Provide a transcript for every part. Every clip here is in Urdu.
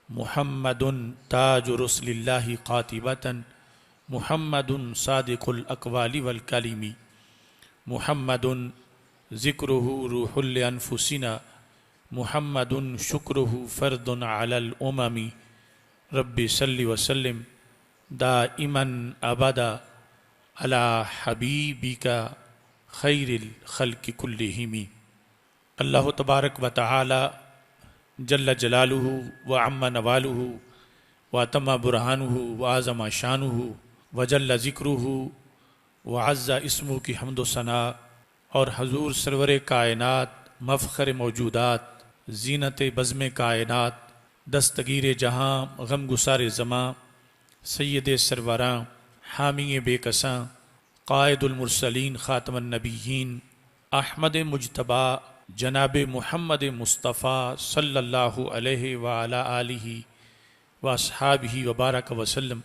محمد تاج رسل اللہ قاطبۃ محمد صادق الاقوال والکلم محمد ذکرہ روح لانفسنا محمد شکرہ فرد علی الامم رب صلی وسلم دائما ابدا علی حبیبک خیر الخلق کلہم۔ اللہ تبارک و تعالی جل جلالہ وعم نوالہ واتم برہانہ وعظم شانہ وجل ذکرہ وعز اسمہ کی حمد و ثناء، اور حضور سرور کائنات مفخر موجودات زینت بزم کائنات دستگیر جہاں غم گسار زماں سید سروراں حامی بے کساں قائد المرسلین خاتم النبیین احمد مجتبیٰ جناب محمد مصطفیٰ صلی اللہ علیہ وعلی آلہ واصحابہ وبارک وسلم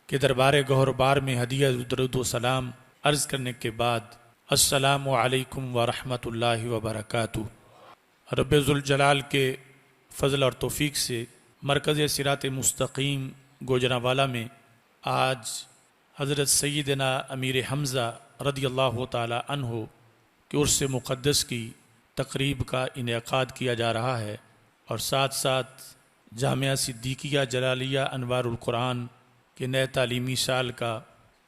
کے دربار گہر بار میں ہدیہ درود و سلام عرض کرنے کے بعد السلام علیکم ورحمۃ اللہ وبرکاتہ۔ رب ذوالجلال کے فضل اور توفیق سے مرکز صراط مستقیم گوجرانوالا میں آج حضرت سیدنا امیر حمزہ رضی اللہ تعالی عنہ کے عرس مقدس کی تقریب کا انعقاد کیا جا رہا ہے، اور ساتھ ساتھ جامعہ صدیقیہ جلالیہ انوار القرآن کے نئے تعلیمی سال کا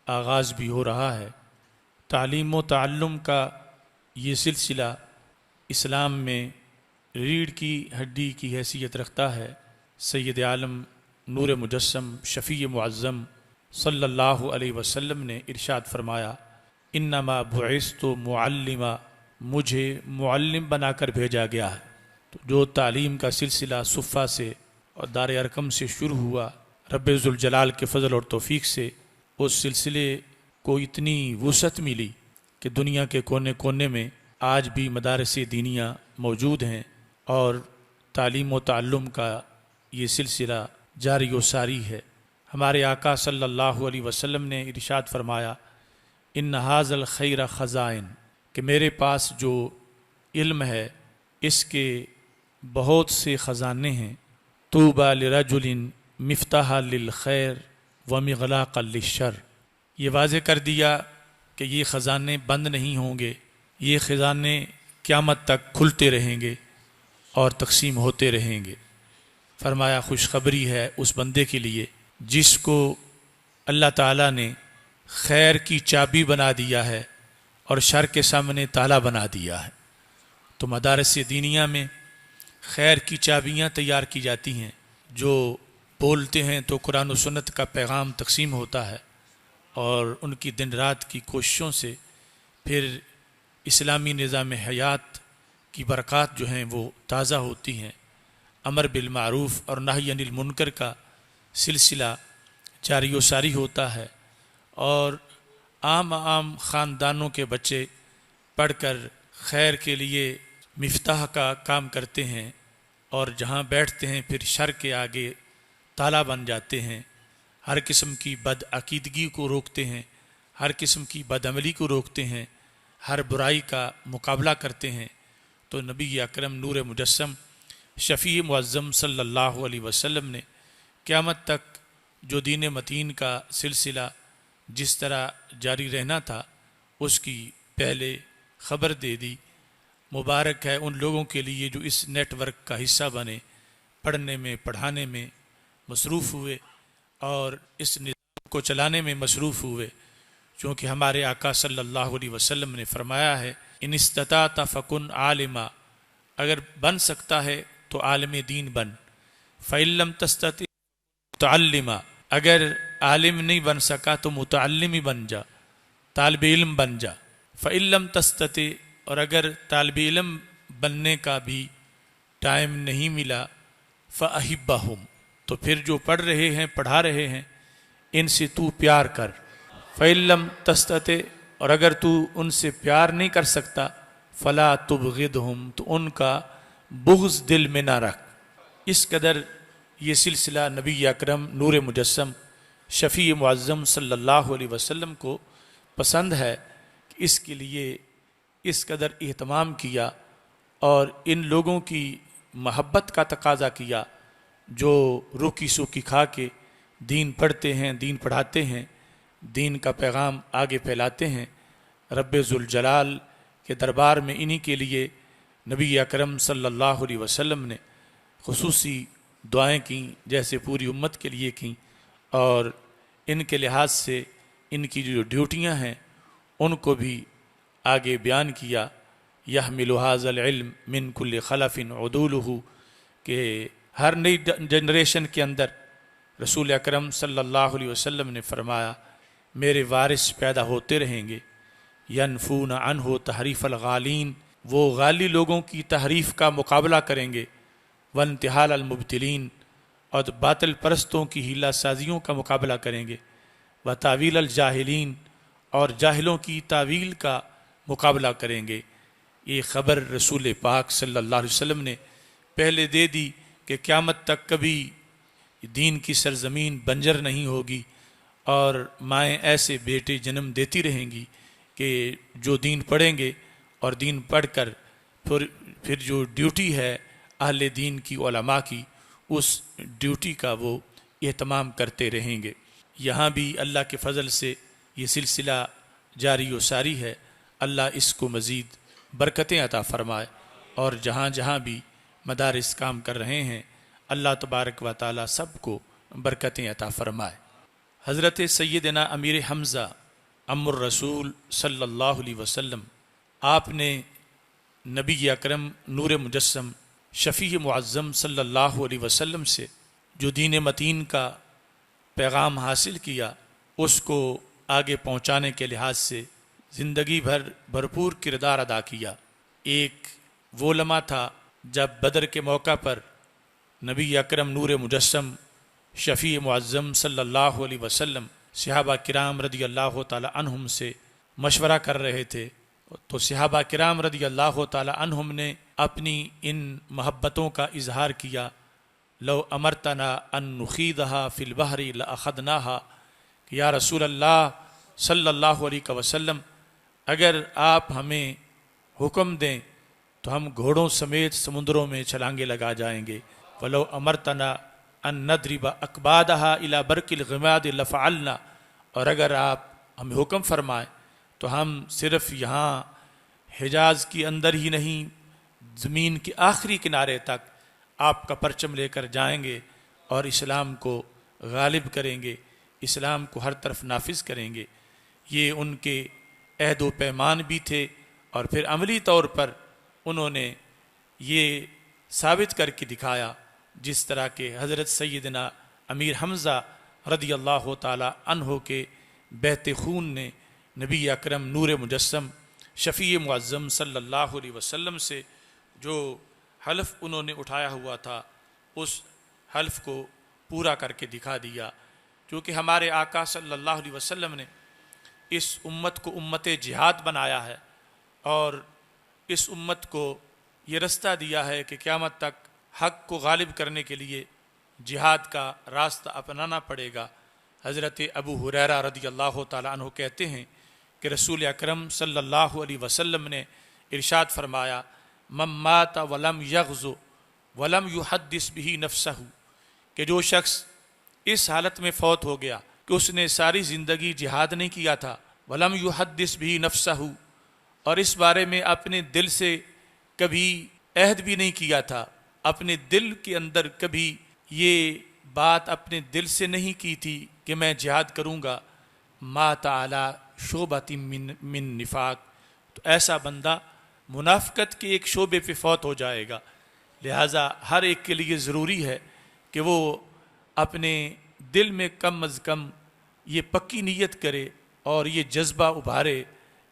آغاز بھی ہو رہا ہے۔ تعلیم و تعلم کا یہ سلسلہ اسلام میں ریڑھ کی ہڈی کی حیثیت رکھتا ہے۔ سید عالم نور مجسم شفیع معظم صلی اللہ علیہ وسلم نے ارشاد فرمایا، انما بعثت معلما، مجھے معلم بنا کر بھیجا گیا ہے۔ تو جو تعلیم کا سلسلہ صفہ سے اور دار ارقم سے شروع ہوا، رب ذوالجلال کے فضل اور توفیق سے اس سلسلے کو اتنی وسعت ملی کہ دنیا کے کونے کونے میں آج بھی مدارس دینیہ موجود ہیں، اور تعلیم و تعلم کا یہ سلسلہ جاری و ساری ہے۔ ہمارے آقا صلی اللہ علیہ وسلم نے ارشاد فرمایا، ان ھذا الخیر خزائن، کہ میرے پاس جو علم ہے اس کے بہت سے خزانے ہیں۔ طوبی لرجل مفتاح للخیر ومغلاق للشر، یہ واضح کر دیا کہ یہ خزانے بند نہیں ہوں گے، یہ خزانے قیامت تک کھلتے رہیں گے اور تقسیم ہوتے رہیں گے۔ فرمایا خوشخبری ہے اس بندے کے لیے جس کو اللہ تعالیٰ نے خیر کی چابی بنا دیا ہے اور شر کے سامنے تالا بنا دیا ہے۔ تو مدارس دینیہ میں خیر کی چابیاں تیار کی جاتی ہیں، جو بولتے ہیں تو قرآن و سنت کا پیغام تقسیم ہوتا ہے، اور ان کی دن رات کی کوششوں سے پھر اسلامی نظام حیات کی برکات جو ہیں وہ تازہ ہوتی ہیں۔ امر بالمعروف اور نہی عن المنکر کا سلسلہ جاری و ساری ہوتا ہے، اور عام خاندانوں کے بچے پڑھ کر خیر کے لیے مفتاح کا کام کرتے ہیں، اور جہاں بیٹھتے ہیں پھر شر کے آگے تالا بن جاتے ہیں، ہر قسم کی بد عقیدگی کو روکتے ہیں، ہر قسم کی بد عملی کو روکتے ہیں، ہر برائی کا مقابلہ کرتے ہیں۔ تو نبی اکرم نور مجسم شفیع معظم صلی اللہ علیہ وسلم نے قیامت تک جو دین متین کا سلسلہ جس طرح جاری رہنا تھا اس کی پہلے خبر دے دی۔ مبارک ہے ان لوگوں کے لیے جو اس نیٹ ورک کا حصہ بنے، پڑھنے میں پڑھانے میں مصروف ہوئے اور اس نظام کو چلانے میں مصروف ہوئے، چونکہ ہمارے آقا صلی اللہ علیہ وسلم نے فرمایا ہے، ان استطاعت فکن عالما، اگر بن سکتا ہے تو عالم دین بن، فإن لم تستطع متعلما، اگر عالم نہیں بن سکا تو متعلم ہی بن جا، طالب علم بن جا، فإن لم تستطع، اور اگر طالب علم بننے کا بھی ٹائم نہیں ملا، فأحبہم، تو پھر جو پڑھ رہے ہیں پڑھا رہے ہیں ان سے تو پیار کر، فإن لم تستطع، اور اگر تو ان سے پیار نہیں کر سکتا، فلا تبغضہم، تو ان کا بغض دل میں نہ رکھ۔ اس قدر یہ سلسلہ نبی اکرم نور مجسم شفیع معظم صلی اللہ علیہ وسلم کو پسند ہے کہ اس کے لیے اس قدر اہتمام کیا اور ان لوگوں کی محبت کا تقاضا کیا جو روکی سوکی کھا کے دین پڑھتے ہیں، دین پڑھاتے ہیں، دین کا پیغام آگے پھیلاتے ہیں، رب ذوالجلال کے دربار میں انہی کے لیے نبی اکرم صلی اللہ علیہ وسلم نے خصوصی دعائیں کیں، جیسے پوری امت کے لیے کیں، اور ان کے لحاظ سے ان کی جو ڈیوٹیاں ہیں ان کو بھی آگے بیان کیا۔ یحمل ھذا العلم من کل خلف عدولہ، کہ ہر نئی جنریشن کے اندر رسول اکرم صلی اللہ علیہ وسلم نے فرمایا میرے وارث پیدا ہوتے رہیں گے، ینفون عنہ تحریف الغالین، وہ غالی لوگوں کی تحریف کا مقابلہ کریں گے، وانتحال المبتلین، اور باطل پرستوں کی ہیلہ سازیوں کا مقابلہ کریں گے، وتاویل الجاہلین، اور جاہلوں کی تعویل کا مقابلہ کریں گے۔ یہ خبر رسول پاک صلی اللہ علیہ وسلم نے پہلے دے دی کہ قیامت تک کبھی دین کی سرزمین بنجر نہیں ہوگی، اور مائیں ایسے بیٹے جنم دیتی رہیں گی کہ جو دین پڑھیں گے اور دین پڑھ کر پھر جو ڈیوٹی ہے اہل دین کی، علماء کی، اس ڈیوٹی کا وہ اہتمام کرتے رہیں گے۔ یہاں بھی اللہ کے فضل سے یہ سلسلہ جاری و ساری ہے، اللہ اس کو مزید برکتیں عطا فرمائے، اور جہاں جہاں بھی مدارس کام کر رہے ہیں اللہ تبارک و تعالی سب کو برکتیں عطا فرمائے۔ حضرت سیدنا امیر حمزہ ام الرسول صلی اللہ علیہ وسلم، آپ نے نبی اکرم نور مجسم شفیع معظم صلی اللہ علیہ وسلم سے جو دین متین کا پیغام حاصل کیا اس کو آگے پہنچانے کے لحاظ سے زندگی بھر بھرپور کردار ادا کیا۔ ایک وہ لمحہ تھا جب بدر کے موقع پر نبی اکرم نور مجسم شفیع معظم صلی اللہ علیہ وسلم صحابہ کرام رضی اللہ تعالی عنہم سے مشورہ کر رہے تھے، تو صحابہ کرام رضی اللہ تعالی عنہم نے اپنی ان محبتوں کا اظہار کیا۔ لو امرتنا ان نخیدها فی البحر لاخذناها، کہ یا رسول اللہ صلی اللہ علیہ وسلم اگر آپ ہمیں حکم دیں تو ہم گھوڑوں سمیت سمندروں میں چھلانگے لگا جائیں گے۔ ولو امرتنا ان نضرب اکبادها الى برق الغماد لفعلنا، اور اگر آپ ہمیں حکم فرمائیں تو ہم صرف یہاں حجاز کے اندر ہی نہیں، زمین کے آخری کنارے تک آپ کا پرچم لے کر جائیں گے اور اسلام کو غالب کریں گے، اسلام کو ہر طرف نافذ کریں گے۔ یہ ان کے عہد و پیمان بھی تھے، اور پھر عملی طور پر انہوں نے یہ ثابت کر کے دکھایا، جس طرح کہ حضرت سیدنا امیر حمزہ رضی اللہ تعالی عنہ کے بہتے خون نے نبی اکرم نور مجسم شفیع معظم صلی اللہ علیہ وسلم سے جو حلف انہوں نے اٹھایا ہوا تھا اس حلف کو پورا کر کے دکھا دیا، کیونکہ ہمارے آقا صلی اللہ علیہ وسلم نے اس امت کو امت جہاد بنایا ہے، اور اس امت کو یہ رستہ دیا ہے کہ قیامت تک حق کو غالب کرنے کے لیے جہاد کا راستہ اپنانا پڑے گا۔ حضرت ابو ہریرہ رضی اللہ تعالیٰ عنہ کہتے ہیں کہ رسول اکرم صلی اللہ علیہ وسلم نے ارشاد فرمایا، من مات ولم یغز ولم یحدث به نفسہ، کہ جو شخص اس حالت میں فوت ہو گیا کہ اس نے ساری زندگی جہاد نہیں کیا تھا، ولم یحدث به نفسہ، اور اس بارے میں اپنے دل سے کبھی عہد بھی نہیں کیا تھا، اپنے دل کے اندر کبھی یہ بات اپنے دل سے نہیں کی تھی کہ میں جہاد کروں گا، مات علی شعبۃ من نفاق، تو ایسا بندہ منافقت کے ایک شعبے پہ فوت ہو جائے گا۔ لہٰذا ہر ایک کے لیے ضروری ہے کہ وہ اپنے دل میں کم از کم یہ پکی نیت کرے اور یہ جذبہ ابھارے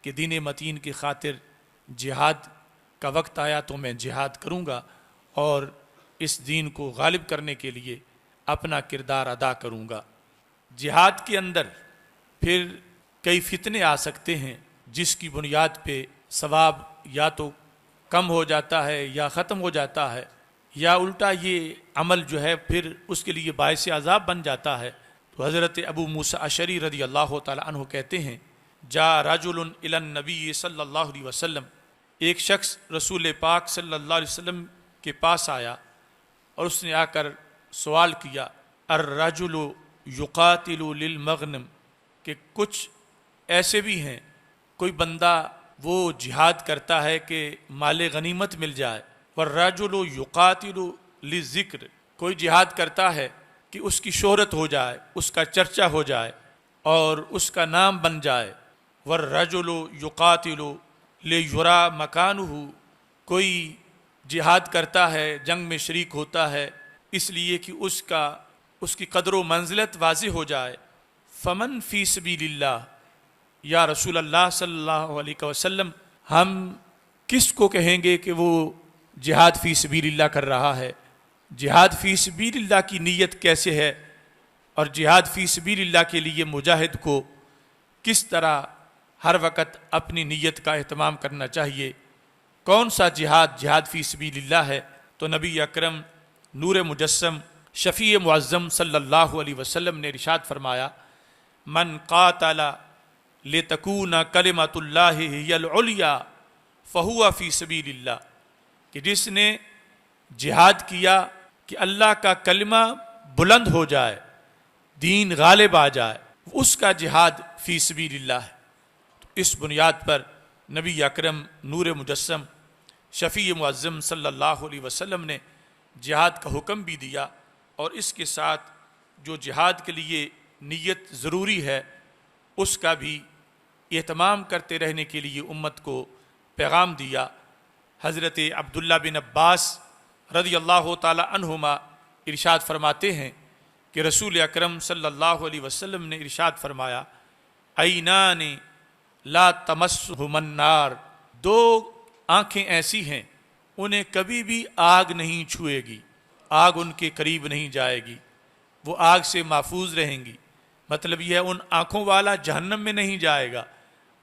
کہ دین متین کی خاطر جہاد کا وقت آیا تو میں جہاد کروں گا، اور اس دین کو غالب کرنے کے لیے اپنا کردار ادا کروں گا۔ جہاد کے اندر پھر کئی فتنے آ سکتے ہیں جس کی بنیاد پہ ثواب یا تو کم ہو جاتا ہے یا ختم ہو جاتا ہے، یا الٹا یہ عمل جو ہے پھر اس کے لیے باعث عذاب بن جاتا ہے۔ تو حضرت ابو موسیٰ اشعری رضی اللہ تعالی عنہ کہتے ہیں، جا رجل الی النبی صلی اللہ علیہ وسلم، ایک شخص رسول پاک صلی اللہ علیہ وسلم کے پاس آیا اور اس نے آ کر سوال کیا الرجل یقاتل للمغنم، کہ کچھ ایسے بھی ہیں، کوئی بندہ وہ جہاد کرتا ہے کہ مال غنیمت مل جائے، والرجل یقاتل للذکر، کوئی جہاد کرتا ہے کہ اس کی شہرت ہو جائے، اس کا چرچا ہو جائے اور اس کا نام بن جائے، والرجل یقاتل لیرا مکانہ، کوئی جہاد کرتا ہے، جنگ میں شریک ہوتا ہے اس لیے کہ اس کی قدر و منزلت واضح ہو جائے۔ فمن فی سبیل اللہ، یا رسول اللہ صلی اللہ علیہ وسلم ہم کس کو کہیں گے کہ وہ جہاد فی سبیل اللہ کر رہا ہے؟ جہاد فی سبیل اللہ کی نیت کیسے ہے، اور جہاد فی سبیل اللہ کے لیے مجاہد کو کس طرح ہر وقت اپنی نیت کا اہتمام کرنا چاہیے؟ کون سا جہاد فی سبیل اللہ ہے؟ تو نبی اکرم نور مجسم شفیع معظم صلی اللہ علیہ وسلم نے ارشاد فرمایا من قاتل لتکون کلمۃ اللہ ہی العلیٰ فہو فی سبیل اللہ، کہ جس نے جہاد کیا کہ اللہ کا کلمہ بلند ہو جائے، دین غالب آ جائے، اس کا جہاد فی سبیل اللہ ہے۔ تو اس بنیاد پر نبی اکرم نور مجسم شفیع معظم صلی اللہ علیہ وسلم نے جہاد کا حکم بھی دیا، اور اس کے ساتھ جو جہاد کے لیے نیت ضروری ہے اس کا بھی اہتمام کرتے رہنے کے لیے امت کو پیغام دیا۔ حضرت عبداللہ بن عباس رضی اللہ تعالی عنہما ارشاد فرماتے ہیں کہ رسول اکرم صلی اللہ علیہ وسلم نے ارشاد فرمایا عینان لا تمسہما النار، دو آنکھیں ایسی ہیں انہیں کبھی بھی آگ نہیں چھوئے گی، آگ ان کے قریب نہیں جائے گی، وہ آگ سے محفوظ رہیں گی۔ مطلب یہ ہے ان آنکھوں والا جہنم میں نہیں جائے گا،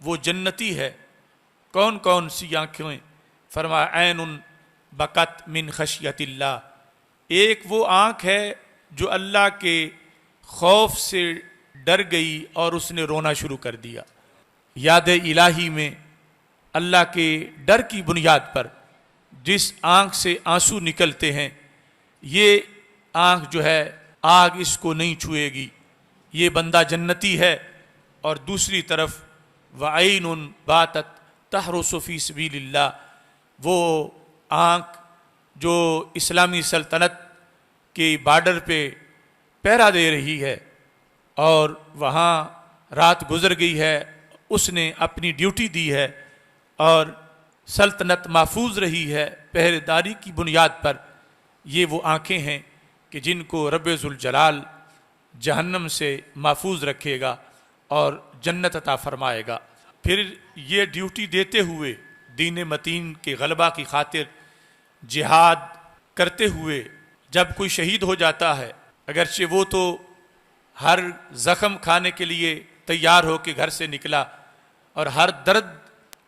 وہ جنتی ہے۔ کون کون سی آنکھیں؟ فرمایا عین بکت من خشیت اللہ، ایک وہ آنکھ ہے جو اللہ کے خوف سے ڈر گئی اور اس نے رونا شروع کر دیا۔ یاد الہی میں اللہ کے ڈر کی بنیاد پر جس آنکھ سے آنسو نکلتے ہیں، یہ آنکھ جو ہے آگ اس کو نہیں چھوئے گی، یہ بندہ جنتی ہے۔ اور دوسری طرف وعین باتت تحرس فی سبیل اللہ، وہ آنکھ جو اسلامی سلطنت کے بارڈر پہ پہرا دے رہی ہے اور وہاں رات گزر گئی ہے، اس نے اپنی ڈیوٹی دی ہے اور سلطنت محفوظ رہی ہے پہرے داری کی بنیاد پر، یہ وہ آنکھیں ہیں کہ جن کو رب ذوالجلال جہنم سے محفوظ رکھے گا اور جنت عطا فرمائے گا۔ پھر یہ ڈیوٹی دیتے ہوئے دین متین کے غلبہ کی خاطر جہاد کرتے ہوئے جب کوئی شہید ہو جاتا ہے، اگرچہ وہ تو ہر زخم کھانے کے لیے تیار ہو کے گھر سے نکلا اور ہر درد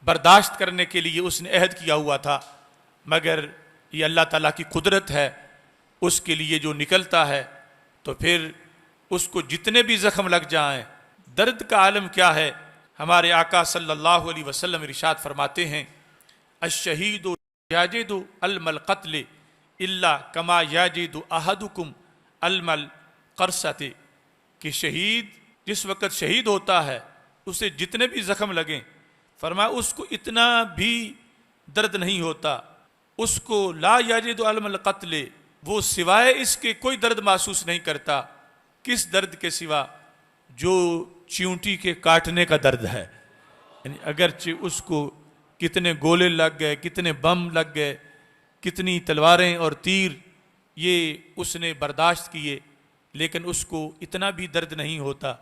برداشت کرنے کے لیے اس نے عہد کیا ہوا تھا، مگر یہ اللہ تعالیٰ کی قدرت ہے، اس کے لیے جو نکلتا ہے تو پھر اس کو جتنے بھی زخم لگ جائیں، درد کا عالم کیا ہے۔ ہمارے آقا صلی اللہ علیہ وسلم ارشاد فرماتے ہیں الشہید یجد الم القتل الا کما یجد احدکم الم القرصۃ، کہ شہید جس وقت شہید ہوتا ہے اسے جتنے بھی زخم لگیں، فرمایا اس کو اتنا بھی درد نہیں ہوتا، اس کو لا یجد الم القتل، وہ سوائے اس کے کوئی درد محسوس نہیں کرتا۔ کس درد کے سوا؟ جو چیونٹی کے کاٹنے کا درد ہے، یعنی اگرچہ اس کو کتنے گولے لگ گئے، کتنے بم لگ گئے، کتنی تلواریں اور تیر یہ اس نے برداشت کیے، لیکن اس کو اتنا بھی درد نہیں ہوتا،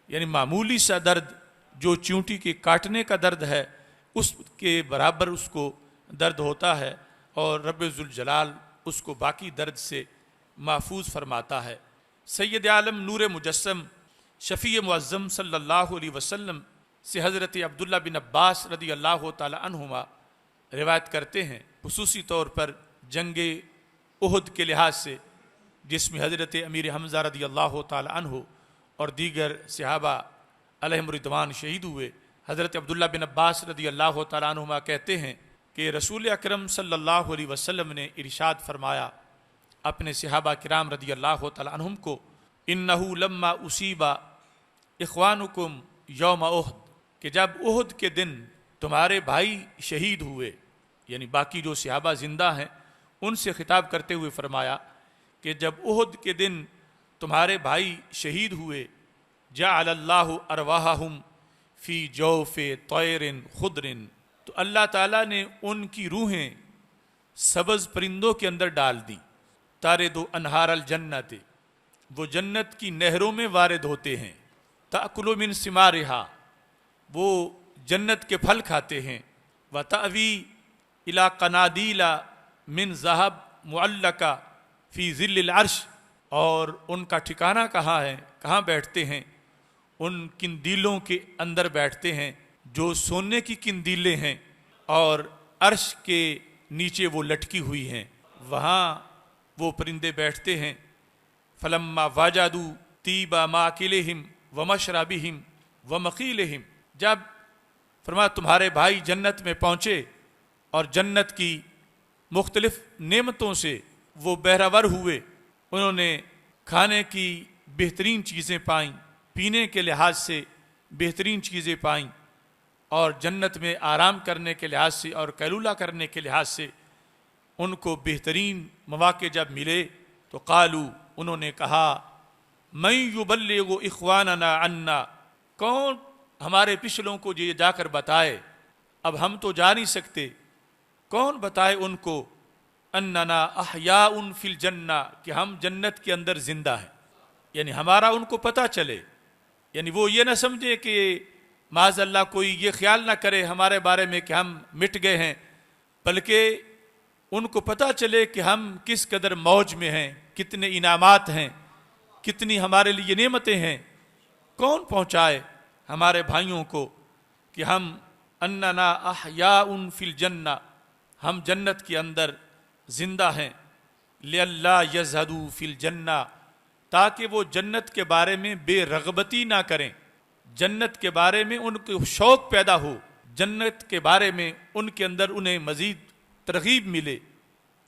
یعنی معمولی سا درد جو چیونٹی کے کاٹنے کا درد ہے اس کے برابر اس کو درد ہوتا ہے، اور رب ذوالجلال اس کو باقی درد سے محفوظ فرماتا ہے۔ سید عالم نور مجسم شفیع معظم صلی اللہ علیہ وسلم سے حضرت عبداللہ بن عباس رضی اللہ تعالی عنہما روایت کرتے ہیں، خصوصی طور پر جنگ احد کے لحاظ سے، جس میں حضرت امیر حمزہ رضی اللہ تعالی عنہ اور دیگر صحابہ علیہم رضوان شہید ہوئے۔ حضرت عبداللہ بن عباس رضی اللہ تعالی عنہما کہتے ہیں کہ رسول اکرم صلی اللہ علیہ وسلم نے ارشاد فرمایا اپنے صحابہ کرام رضی اللہ تعالی عنہم کو، انہو لما اصیبا اخوانکم یوم احد، کہ جب احد کے دن تمہارے بھائی شہید ہوئے، یعنی باقی جو صحابہ زندہ ہیں ان سے خطاب کرتے ہوئے فرمایا کہ جب احد کے دن تمہارے بھائی شہید ہوئے، جعل اللہ ارواحہم فی جوف طیر خضر، تو اللہ تعالیٰ نے ان کی روحیں سبز پرندوں کے اندر ڈال دی، تارد انہار الجنت، وہ جنت کی نہروں میں وارد ہوتے ہیں، تأکل من ثمارہا، وہ جنت کے پھل کھاتے ہیں، وتأوی الی قنادیل من ذہب معلقہ فی ظل العرش، اور ان کا ٹھکانہ کہاں ہے، کہاں بیٹھتے ہیں، ان قندیلوں کے اندر بیٹھتے ہیں جو سونے کی قندیلیں ہیں اور عرش کے نیچے وہ لٹکی ہوئی ہیں، وہاں وہ پرندے بیٹھتے ہیں۔ فلما وجدوا طیب ماکلہم ومشربہم ومقیلہم، جب فرمایا تمہارے بھائی جنت میں پہنچے اور جنت کی مختلف نعمتوں سے وہ بہرہ ور ہوئے، انہوں نے کھانے کی بہترین چیزیں پائیں، پینے کے لحاظ سے بہترین چیزیں پائیں، اور جنت میں آرام کرنے کے لحاظ سے اور قیلولہ کرنے کے لحاظ سے ان کو بہترین مواقع جب ملے تو قالو، انہوں نے کہا، من یبلغ اخواننا عنا، کون ہمارے پچھلوں کو یہ جا کر بتائے، اب ہم تو جا نہیں سکتے، کون بتائے ان کو، اننا احیاء فی الجنہ، کہ ہم جنت کے اندر زندہ ہیں، یعنی ہمارا ان کو پتہ چلے، یعنی وہ یہ نہ سمجھے کہ معاذ اللہ کوئی یہ خیال نہ کرے ہمارے بارے میں کہ ہم مٹ گئے ہیں، بلکہ ان کو پتہ چلے کہ ہم کس قدر موج میں ہیں، کتنے انعامات ہیں، کتنی ہمارے لیے نعمتیں ہیں، کون پہنچائے ہمارے بھائیوں کو کہ ہم اننا احیاء فی الجنہ، ہم جنت کے اندر زندہ ہیں، لئلا یزہدوا فی الجنہ، تاکہ وہ جنت کے بارے میں بے رغبتی نہ کریں، جنت کے بارے میں ان کو شوق پیدا ہو، جنت کے بارے میں ان کے اندر انہیں مزید ترغیب ملے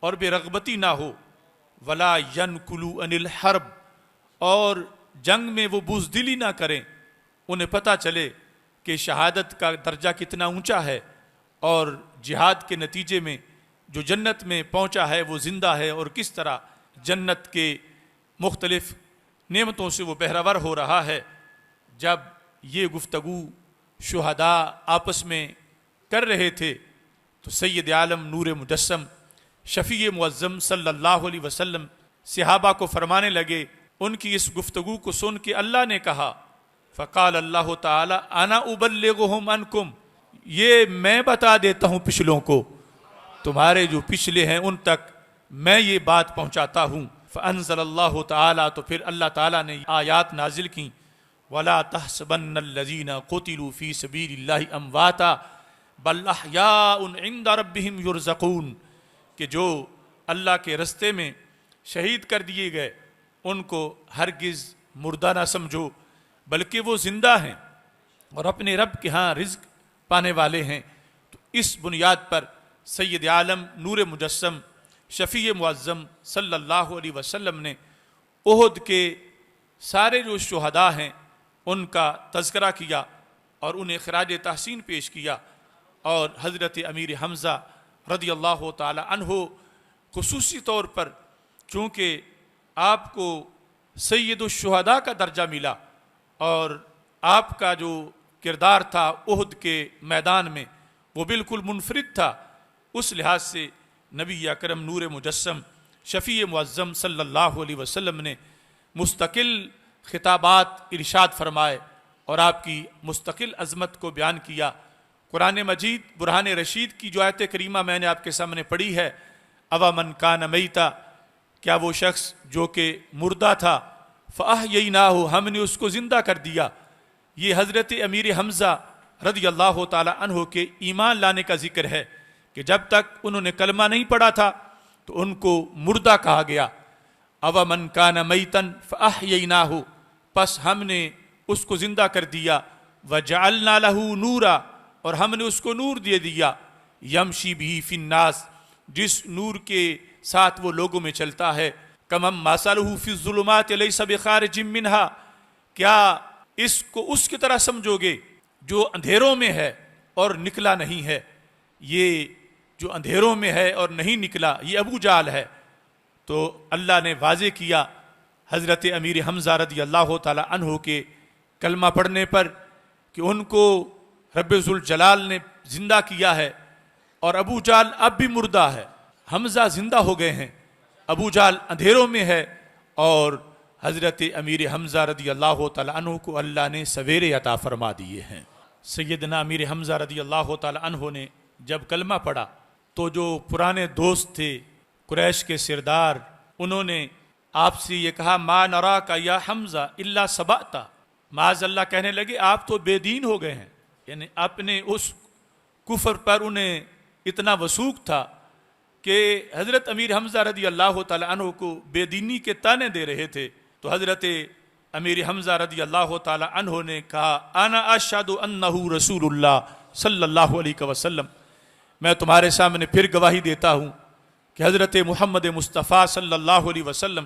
اور بے رغبتی نہ ہو، ولا ینکلوا عن الحرب، اور جنگ میں وہ بزدلی نہ کریں، انہیں پتہ چلے کہ شہادت کا درجہ کتنا اونچا ہے، اور جہاد کے نتیجے میں جو جنت میں پہنچا ہے وہ زندہ ہے، اور کس طرح جنت کے مختلف نعمتوں سے وہ بہرہ ور ہو رہا ہے۔ جب یہ گفتگو شہداء آپس میں کر رہے تھے تو سید عالم نور مجسم شفیع معظم صلی اللہ علیہ وسلم صحابہ کو فرمانے لگے، ان کی اس گفتگو کو سن کے اللہ نے کہا، فقال اللہ تعالی انا ابلغہم عنکم، یہ میں بتا دیتا ہوں پچھلوں کو، تمہارے جو پچھلے ہیں ان تک میں یہ بات پہنچاتا ہوں۔ فانزل اللہ تعالی، تو پھر اللہ تعالیٰ نے آیات نازل کی، ولا تحسبن الذین قتلوا فی سبیل اللہ امواتا بل احیاء عند ربہم یرزقون، کہ جو اللہ کے رستے میں شہید کر دیے گئے ان کو ہرگز مردہ نہ سمجھو، بلکہ وہ زندہ ہیں اور اپنے رب کے ہاں رزق پانے والے ہیں۔ تو اس بنیاد پر سید عالم نور مجسم شفیع معظم صلی اللہ علیہ وسلم نے احد کے سارے جو شہداء ہیں ان کا تذکرہ کیا اور انہیں خراج تحسین پیش کیا، اور حضرت امیر حمزہ رضی اللہ تعالی عنہ خصوصی طور پر چونکہ آپ کو سید الشہداء کا درجہ ملا اور آپ کا جو کردار تھا احد کے میدان میں وہ بالکل منفرد تھا، اس لحاظ سے نبی اکرم نور مجسم شفیع معظم صلی اللہ علیہ وسلم نے مستقل خطابات ارشاد فرمائے اور آپ کی مستقل عظمت کو بیان کیا۔ قرآن مجید برہان رشید کی جو آیت کریمہ میں نے آپ کے سامنے پڑھی ہے، اَوَ مَنْ كَانَ مَيْتًا، کیا وہ شخص جو کہ مردہ تھا، فَأَحْيَيْنَاهُ، ہم نے اس کو زندہ کر دیا، یہ حضرت امیر حمزہ رضی اللہ تعالی عنہ کے ایمان لانے کا ذکر ہے کہ جب تک انہوں نے کلمہ نہیں پڑھا تھا تو ان کو مردہ کہا گیا۔ اَوَ مَنْ كَانَ مَيْتًا فَأَحْيَيْنَاهُ، پس ہم نے اس کو زندہ کر دیا، وَجَعَلْنَا لَهُ نُورًا، اور ہم نے اس کو نور دے دیا، یمشی بِهِ فِی النَّاسِ، جس نور کے ساتھ وہ لوگوں میں چلتا ہے، کمم مثلہ فی الظلمات لیس بخارج منہا، کیا اس کو اس کی طرح سمجھو گے جو اندھیروں میں ہے اور نکلا نہیں ہے؟ یہ جو اندھیروں میں ہے اور نہیں نکلا یہ ابو جہل ہے۔ تو اللہ نے واضح کیا حضرت امیر حمزہ رضی اللہ تعالی عنہ کے کلمہ پڑھنے پر کہ ان کو رب ذوالجلال نے زندہ کیا ہے، اور ابو جہل اب بھی مردہ ہے، حمزہ زندہ ہو گئے ہیں، ابو جہل اندھیروں میں ہے، اور حضرت امیر حمزہ رضی اللہ تعالی عنہ کو اللہ نے سویرے عطا فرما دیے ہیں۔ سیدنا امیر حمزہ رضی اللہ تعالی عنہ نے جب کلمہ پڑھا تو جو پرانے دوست تھے قریش کے سردار، انہوں نے آپ سے یہ کہا ما نراک یا حمزہ الا سبأتا، معاذ اللہ کہنے لگے آپ تو بے دین ہو گئے ہیں، یعنی اپنے اس کفر پر انہیں اتنا وثوق تھا کہ حضرت امیر حمزہ رضی اللہ تعالی عنہ کو بے دینی کے طعنے دے رہے تھے۔ تو حضرت امیر حمزہ رضی اللہ تعالی عنہ نے کہا انا اشہد انہ رسول اللہ صلی اللہ علیہ وسلم، میں تمہارے سامنے پھر گواہی دیتا ہوں کہ حضرت محمد مصطفیٰ صلی اللہ علیہ وسلم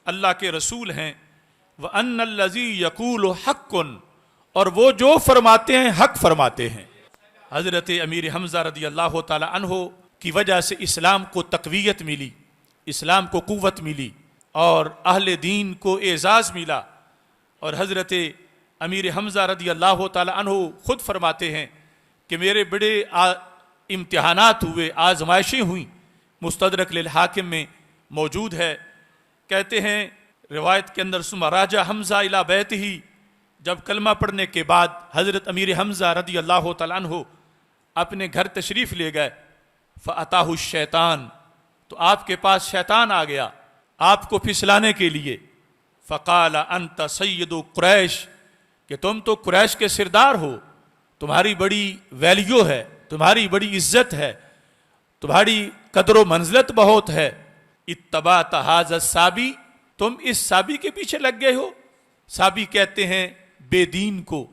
اللہ کے رسول ہیں، وَأَنَّ الَّذِي يَقُولُ حَقٌّ، اور وہ جو فرماتے ہیں حق فرماتے ہیں۔ حضرت امیر حمزہ رضی اللہ تعالی عنہ کی وجہ سے اسلام کو تقویت ملی، اسلام کو قوت ملی، اور اہل دین کو اعزاز ملا۔ اور حضرت امیر حمزہ رضی اللہ تعالی عنہ خود فرماتے ہیں کہ میرے بڑے امتحانات ہوئے، آزمائشیں ہوئیں، مستدرک للحاکم میں موجود ہے۔ کہتے ہیں روایت کے اندر ثم راجع حمزہ الی بیتہ، جب کلمہ پڑھنے کے بعد حضرت امیر حمزہ رضی اللہ تعالی عنہ اپنے گھر تشریف لے گئے، فأتاہ الشیطان، تو آپ کے پاس شیطان آ گیا آپ کو پھسلانے کے لیے، فقال انت سید قریش، کہ تم تو قریش کے سردار ہو، تمہاری بڑی ویلیو ہے، تمہاری بڑی عزت ہے، تمہاری قدر و منزلت بہت ہے، اتبعت ھذا الصابی، تم اس صابی کے پیچھے لگ گئے ہو۔ صابی کہتے ہیں بے دین کو،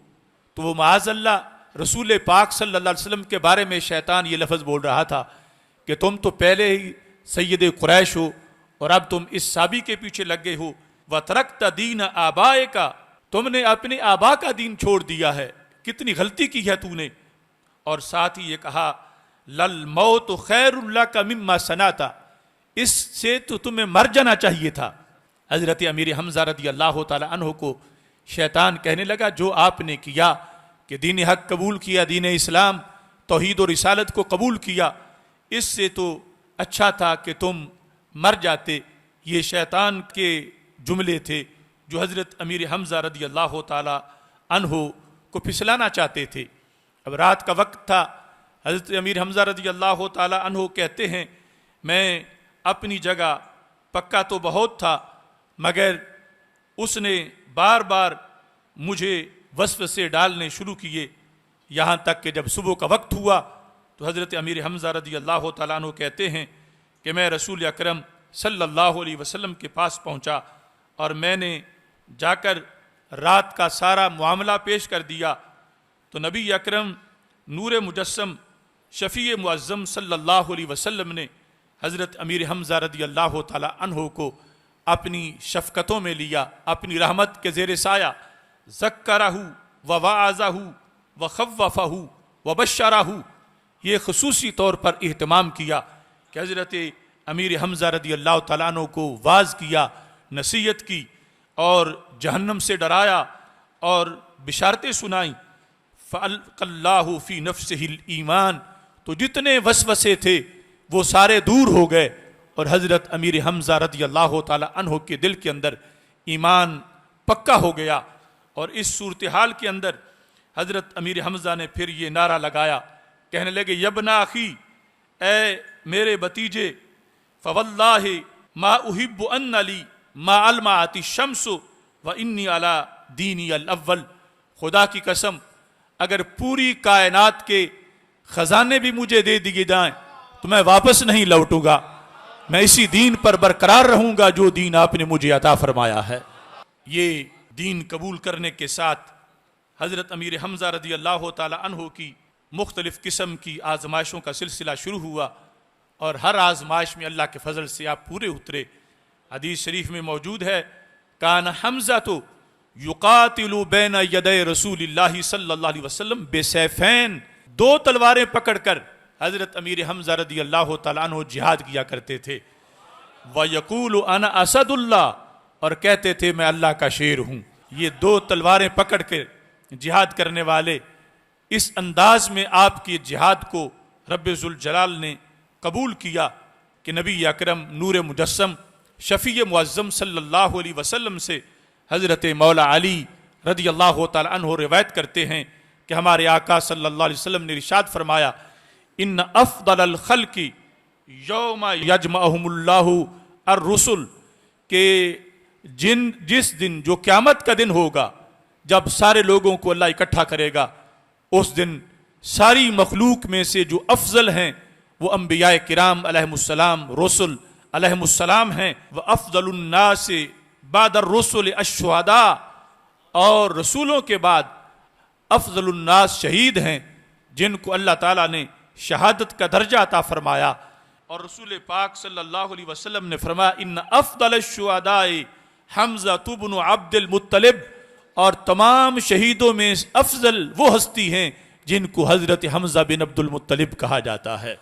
تو وہ معاذ اللہ رسول پاک صلی اللہ علیہ وسلم کے بارے میں شیطان یہ لفظ بول رہا تھا کہ تم تو پہلے ہی سید قریش ہو اور اب تم اس صابی کے پیچھے لگ گئے ہو۔ وَتَرَكْتَ دِينَ آبَائِكَ، تم نے اپنے آبا کا دین چھوڑ دیا ہے، کتنی غلطی کی ہے تو نے۔ اور ساتھ ہی یہ کہا لَلْمَوْتُ خَيْرٌ لَكَ مِمَّا صَنَعْتَ، اس سے تو تمہیں مر جانا چاہیے تھا۔ حضرت امیر حمزہ رضی اللہ تعالی عنہ کو شیطان کہنے لگا جو آپ نے کیا کہ دین حق قبول کیا، دین اسلام، توحید و رسالت کو قبول کیا، اس سے تو اچھا تھا کہ تم مر جاتے۔ یہ شیطان کے جملے تھے جو حضرت امیر حمزہ رضی اللہ تعالی عنہ کو پھسلانا چاہتے تھے۔ اب رات کا وقت تھا، حضرت امیر حمزہ رضی اللہ تعالی عنہ کہتے ہیں میں اپنی جگہ پکا تو بہت تھا، مگر اس نے بار بار مجھے وسوسے ڈالنے شروع کیے، یہاں تک کہ جب صبح کا وقت ہوا تو حضرت امیر حمزہ رضی اللہ تعالیٰ عنہ کہتے ہیں کہ میں رسول اکرم صلی اللہ علیہ وسلم کے پاس پہنچا، اور میں نے جا کر رات کا سارا معاملہ پیش کر دیا، تو نبی اکرم نور مجسم شفیع معظم صلی اللہ علیہ وسلم نے حضرت امیر حمزہ رضی اللہ تعالیٰ عنہ کو اپنی شفقتوں میں لیا، اپنی رحمت کے زیر سایہ، ذکرہ ووعظہ وخوفہ وبشرہ، یہ خصوصی طور پر اہتمام کیا کہ حضرت امیر حمزہ رضی اللہ تعالیٰ عنہ کو واعظ کیا، نصیحت کی، اور جہنم سے ڈرایا اور بشارتیں سنائیں۔ فَأَلْقَى اللَّهُ فِي نَفْسِهِ الْإِيمَانِ، تو جتنے وسوسے تھے وہ سارے دور ہو گئے، اور حضرت امیر حمزہ رضی اللہ تعالی عنہ کے دل کے اندر ایمان پکا ہو گیا۔ اور اس صورتحال کے اندر حضرت امیر حمزہ نے پھر یہ نعرہ لگایا، کہنے لگے یبن اخی، اے میرے بتیجے، فواللہ ما احب ان لی ما علمعت الشمس وانی علی دینی الاول، خدا کی قسم اگر پوری کائنات کے خزانے بھی مجھے دے دیے جائیں تو میں واپس نہیں لوٹوں گا، میں اسی دین پر برقرار رہوں گا جو دین آپ نے مجھے عطا فرمایا ہے۔ یہ دین قبول کرنے کے ساتھ حضرت امیر حمزہ رضی اللہ تعالی عنہ کی مختلف قسم کی آزمائشوں کا سلسلہ شروع ہوا، اور ہر آزمائش میں اللہ کے فضل سے آپ پورے اترے۔ حدیث شریف میں موجود ہے کان حمزہ تو یقاتل بین یدی رسول اللہ صلی اللہ علیہ وسلم بسیفین، دو تلواریں پکڑ کر حضرت امیر حمزہ رضی اللہ تعالیٰ عنہ جہاد کیا کرتے تھے۔ وَيَقُولُ أَنَا أَسَدُ اللَّهِ، اور کہتے تھے میں اللہ کا شیر ہوں۔ یہ دو تلواریں پکڑ کے جہاد کرنے والے، اس انداز میں آپ کی جہاد کو رب ذوالجلال نے قبول کیا کہ نبی اکرم نور مجسم شفیع معظم صلی اللہ علیہ وسلم سے حضرت مولا علی رضی اللہ تعالیٰ عنہ روایت کرتے ہیں کہ ہمارے آقا صلی اللہ علیہ وسلم نے ارشاد فرمایا ان افضل الخلق یوم یجمعہم اللہ الرسل، کہ جس دن جو قیامت کا دن ہوگا جب سارے لوگوں کو اللہ اکٹھا کرے گا، اس دن ساری مخلوق میں سے جو افضل ہیں وہ انبیاء کرام علیہم السلام، رسل علیہم السلام ہیں۔ وَأَفْضَلُ النَّاسِ بعد الرسل الشہداء، اور رسولوں کے بعد افضل الناس شہید ہیں جن کو اللہ تعالیٰ نے شہادت کا درجہ عطا فرمایا۔ اور رسول پاک صلی اللہ علیہ وسلم نے فرمایا ان افضل الشہداء حمزہ بن عبد المطلب، اور تمام شہیدوں میں افضل وہ ہستی ہیں جن کو حضرت حمزہ بن عبد المطلب کہا جاتا ہے۔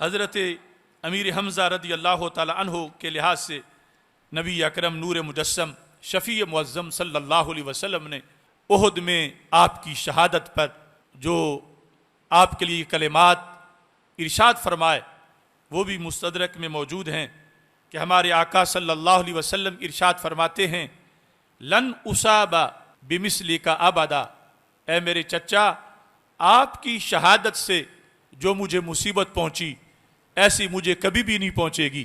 حضرت امیر حمزہ رضی اللہ تعالی عنہ کے لحاظ سے نبی اکرم نور مجسم شفیع معظم صلی اللہ علیہ وسلم نے احد میں آپ کی شہادت پر جو آپ کے لیے کلمات ارشاد فرمائے وہ بھی مستدرک میں موجود ہیں کہ ہمارے آقا صلی اللہ علیہ وسلم ارشاد فرماتے ہیں لن اصاب بمثلک ابدا، اے میرے چچا آپ کی شہادت سے جو مجھے مصیبت پہنچی ایسی مجھے کبھی بھی نہیں پہنچے گی۔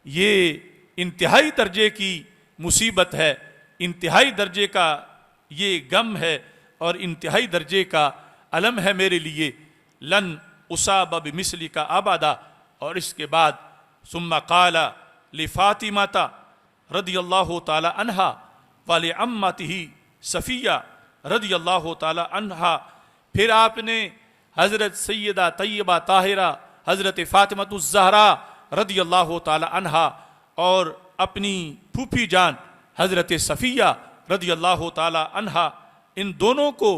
یہ انتہائی درجے کی مصیبت ہے، انتہائی درجے کا یہ غم ہے اور انتہائی درجے کا علم ہے میرے لیے۔ لن اصاب بمثلک ابدا، اور اس کے بعد ثم قال لفاطمہ رضی اللہ تعالی عنہا ولعمتہ صفیہ رضی اللہ تعالی عنہا، پھر آپ نے حضرت سیدہ طیبہ طاہرہ حضرت فاطمہ الزہرا رضی اللہ تعالی عنہا اور اپنی پھوپھی جان حضرت صفیہ رضی اللہ تعالی عنہا، ان دونوں کو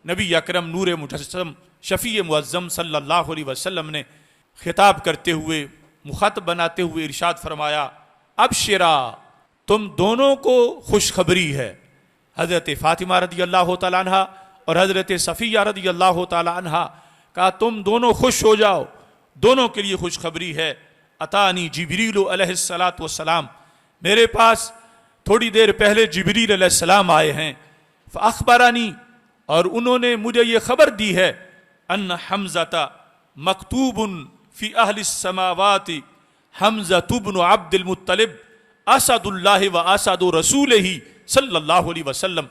نبی اکرم نور مجسم شفیع معظم صلی اللہ علیہ وسلم نے خطاب کرتے ہوئے مخاطب بناتے ہوئے ارشاد فرمایا ابشرا، تم دونوں کو خوشخبری ہے۔ حضرت فاطمہ رضی اللہ تعالی عنہا اور حضرت صفیہ رضی اللہ تعالی عنہا کہا تم دونوں خوش ہو جاؤ، دونوں کے لیے خوشخبری ہے۔ اتانی جبریل علیہ السلام، میرے پاس تھوڑی دیر پہلے جبریل علیہ السلام آئے ہیں، فاخبرانی، اور انہوں نے مجھے یہ خبر دی ہے ان حمزہ مکتوب فی اہل السماوات حمزہ بن عبد المطلب اسد اللہ و اسد رسولہ صلی اللہ علیہ وسلم،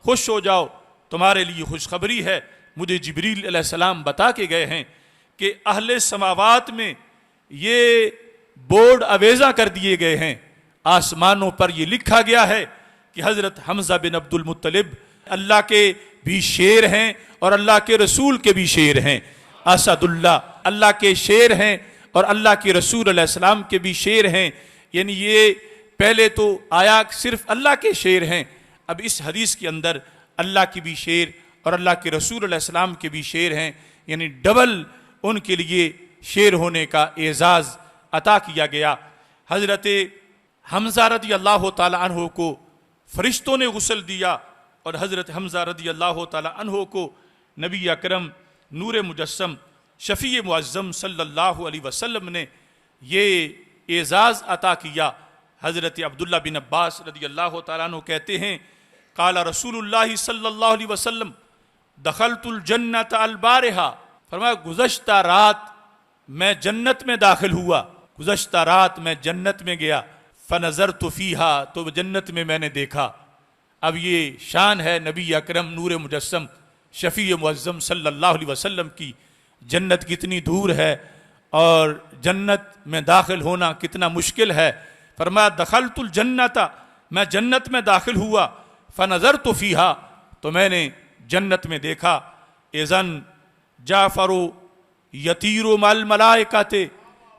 خوش ہو جاؤ، تمہارے لیے خوشخبری ہے، مجھے جبریل علیہ السلام بتا کے گئے ہیں کہ اہل سماوات میں یہ بورڈ اویزہ کر دیے گئے ہیں، آسمانوں پر یہ لکھا گیا ہے کہ حضرت حمزہ بن عبد المطلب اللہ کے بھی شیر ہیں اور اللہ کے رسول کے بھی شیر ہیں۔ اسد اللہ کے شیر ہیں اور اللہ کے رسول علیہ السلام کے بھی شیر ہیں، یعنی یہ پہلے تو آیا صرف اللہ کے شیر ہیں، اب اس حدیث کے اندر اللہ کی بھی شیر اور اللہ کے رسول علیہ السلام کے بھی شیر ہیں، یعنی ڈبل ان کے لیے شیر ہونے کا اعزاز عطا کیا گیا۔ حضرت حمزہ رضی اللہ تعالی عنہ کو فرشتوں نے غسل دیا اور حضرت حمزہ رضی اللہ تعالی عنہ کو نبی اکرم نور مجسم شفیع معظم صلی اللہ علیہ وسلم نے یہ اعزاز عطا کیا۔ حضرت عبداللہ بن عباس رضی اللہ تعالیٰ عنہ کہتے ہیں قال رسول اللہ صلی اللہ علیہ وسلم دخلت الجنت البارحہ، فرمایا گزشتہ رات میں جنت میں داخل ہوا، گزشتہ رات میں جنت میں گیا، فنظرت فیہا، تو جنت میں نے دیکھا۔ اب یہ شان ہے نبی اکرم نور مجسم شفیع معظم صلی اللہ علیہ وسلم کی، جنت کتنی دور ہے اور جنت میں داخل ہونا کتنا مشکل ہے۔ فرمایا دخلت الجنت، میں جنت میں داخل ہوا، فنظرت فیہا، تو میں نے جنت میں دیکھا، اذن جعفر یطیر مع الملائکۃ،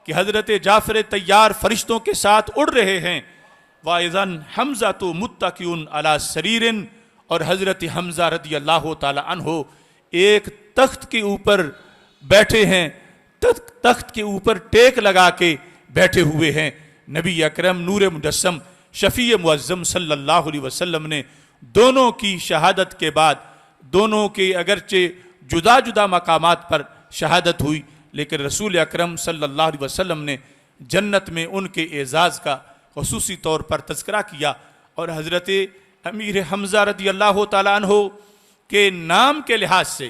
کہ حضرت جعفر طیار فرشتوں کے ساتھ اڑ رہے ہیں، وَإِذَنْ حَمْزَةُ مُتَّكِئٌ عَلَى سَرِيرٍ، اور حضرت حمزہ رضی اللہ تعالی عنہ ایک تخت کے اوپر بیٹھے ہیں، تخت کے اوپر ٹیک لگا کے بیٹھے ہوئے ہیں۔ نبی اکرم نور مجسم شفیع معظم صلی اللہ علیہ وسلم نے دونوں کی شہادت کے بعد، دونوں کے اگرچہ جدا جدا مقامات پر شہادت ہوئی، لیکن رسول اکرم صلی اللہ علیہ وسلم نے جنت میں ان کے اعزاز کا خصوصی طور پر تذکرہ کیا، اور حضرت امیر حمزہ رضی اللہ تعالیٰ عنہ کے نام کے لحاظ سے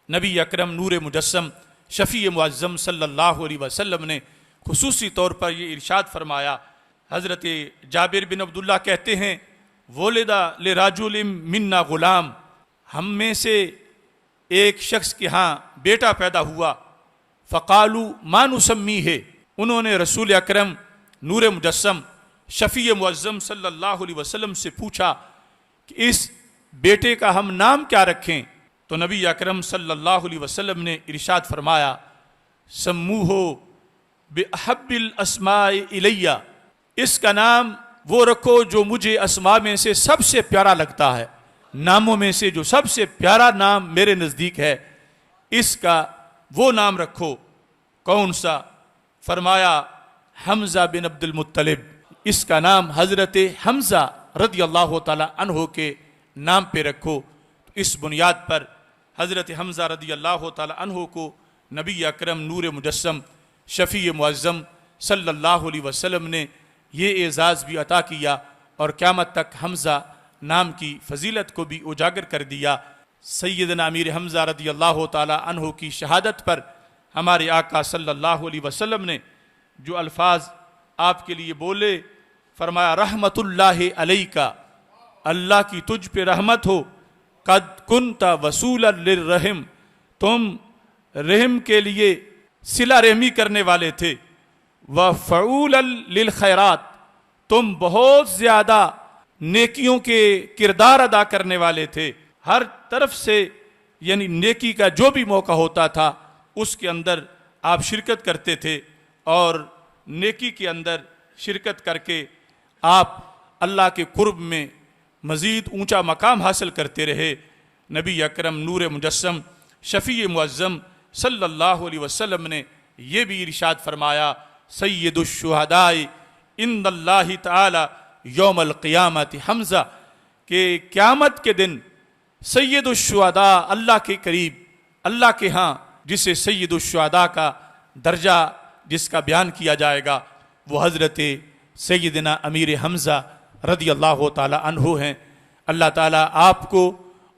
نبی اکرم نور مجسم شفیع معظم صلی اللہ علیہ وسلم نے خصوصی طور پر یہ ارشاد فرمایا۔ حضرت جابر بن عبداللہ کہتے ہیں، وولد لرجل منا غلام، ہم میں سے ایک شخص کے ہاں بیٹا پیدا ہوا، فقالوا ما نسمیہ، انہوں نے رسول اکرم نور مجسم شفیع معظم صلی اللہ علیہ وسلم سے پوچھا کہ اس بیٹے کا ہم نام کیا رکھیں؟ تو نبی اکرم صلی اللہ علیہ وسلم نے ارشاد فرمایا، سموہ بأحب الاسماء الیہ، اس کا نام وہ رکھو جو مجھے اسماء میں سے سب سے پیارا لگتا ہے، ناموں میں سے جو سب سے پیارا نام میرے نزدیک ہے اس کا وہ نام رکھو۔ کون سا؟ فرمایا حمزہ بن عبد المطلب، اس کا نام حضرت حمزہ رضی اللہ تعالی عنہ کے نام پہ رکھو۔ اس بنیاد پر حضرت حمزہ رضی اللہ تعالی عنہ کو نبی اکرم نور مجسم شفیع معظم صلی اللہ علیہ وسلم نے یہ اعزاز بھی عطا کیا، اور قیامت تک حمزہ نام کی فضیلت کو بھی اجاگر کر دیا۔ سیدنا امیر حمزہ رضی اللہ تعالی عنہ کی شہادت پر ہمارے آقا صلی اللہ علیہ وسلم نے جو الفاظ آپ کے لیے بولے، فرمایا رحمت اللہ علیکہ، اللہ کی تجھ پہ رحمت ہو، قد کنت وصولا للرحم، تم رحم کے لیے صلہ رحمی کرنے والے تھے، وفعولا للخیرات، تم بہت زیادہ نیکیوں کے کردار ادا کرنے والے تھے، ہر طرف سے یعنی نیکی کا جو بھی موقع ہوتا تھا اس کے اندر آپ شرکت کرتے تھے، اور نیکی کے اندر شرکت کر کے آپ اللہ کے قرب میں مزید اونچا مقام حاصل کرتے رہے۔ نبی اکرم نور مجسم شفیع معظم صلی اللہ علیہ وسلم نے یہ بھی ارشاد فرمایا، سید الشہداء عند اللہ تعالی یوم القیامت حمزہ، کہ قیامت کے دن سید الشہداء اللہ کے قریب، اللہ کے ہاں جسے سید الشہداء کا درجہ جس کا بیان کیا جائے گا وہ حضرت سیدنا امیر حمزہ رضی اللہ تعالی عنہ ہیں۔ اللہ تعالیٰ آپ کو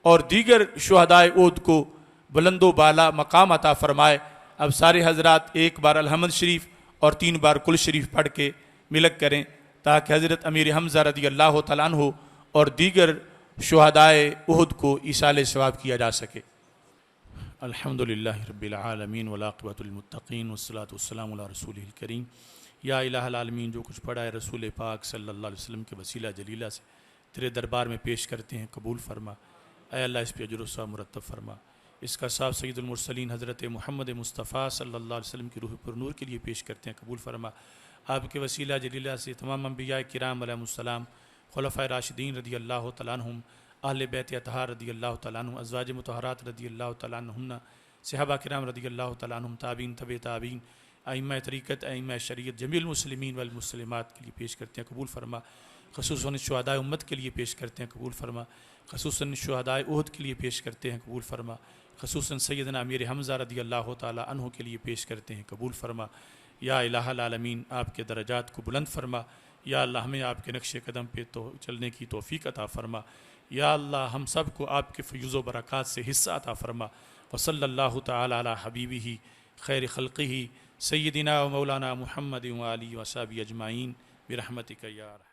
اور دیگر شہدائے احد کو بلند و بالا مقام عطا فرمائے۔ اب سارے حضرات ایک بار الحمد شریف اور 3 بار کل شریف پڑھ کے ملک کریں تاکہ حضرت امیر حمزہ رضی اللہ تعالیٰ عنہ اور دیگر شہدائے احد کو ایصال ثواب کیا جا سکے۔ الحمدللہ رب العالمین والعاقبۃ للمتقین والصلاۃ والسلام علی رسولہ الکریم۔ یا الہ العالمین، جو کچھ پڑھا ہے رسول پاک صلی اللہ علیہ وسلم کے وسیلہ جلیلہ سے تیرے دربار میں پیش کرتے ہیں، قبول فرما۔ اے اللہ اس پہ اجر و ثواب مرتب فرما۔ اس کا صاحب سید المرسلین حضرت محمد مصطفیٰ صلی اللہ علیہ وسلم کی روح پر نور کے لیے پیش کرتے ہیں، قبول فرما۔ آپ کے وسیلہ جلیلہ سے تمام انبیاء کرام علیہ السلام، خلفائے راشدین رضی اللہ تعالیٰ عنہم، اہل بیت اطہار رضی اللہ تعالیٰ عنہم، ازواج مطہرات رضی اللہ تعالیٰ عنہن، صحابہ کرام رضی اللہ تعالیٰ عنہم، تابعین تبع تابعین، ائمہ طریقت، ائمہ شریعت، جمیع المسلمین والمسلمات کے لیے پیش کرتے ہیں، قبول فرما۔ خصوصاً شہدائے امت کے لیے پیش کرتے ہیں، قبول فرما۔ خصوصاً شہدائے احد کے لیے پیش کرتے ہیں، قبول فرما۔ خصوصاً سیدنا امیر حمزہ رضی اللہ تعالیٰ عنہ کے لیے پیش کرتے ہیں، قبول فرما۔ یا الہ العالمین آپ کے درجات کو بلند فرما۔ یا اللہ ہمیں آپ کے نقش قدم پہ چلنے کی توفیق عطا فرما۔ یا اللہ ہم سب کو آپ کے فیض و برکات سے حصہ عطا فرما۔ وصلی اللہ تعالی علی حبیبہ خیر خلقہ سیدنا و مولانا محمد و آلہ و صحبہ اجمعین برحمتک یا ارحم۔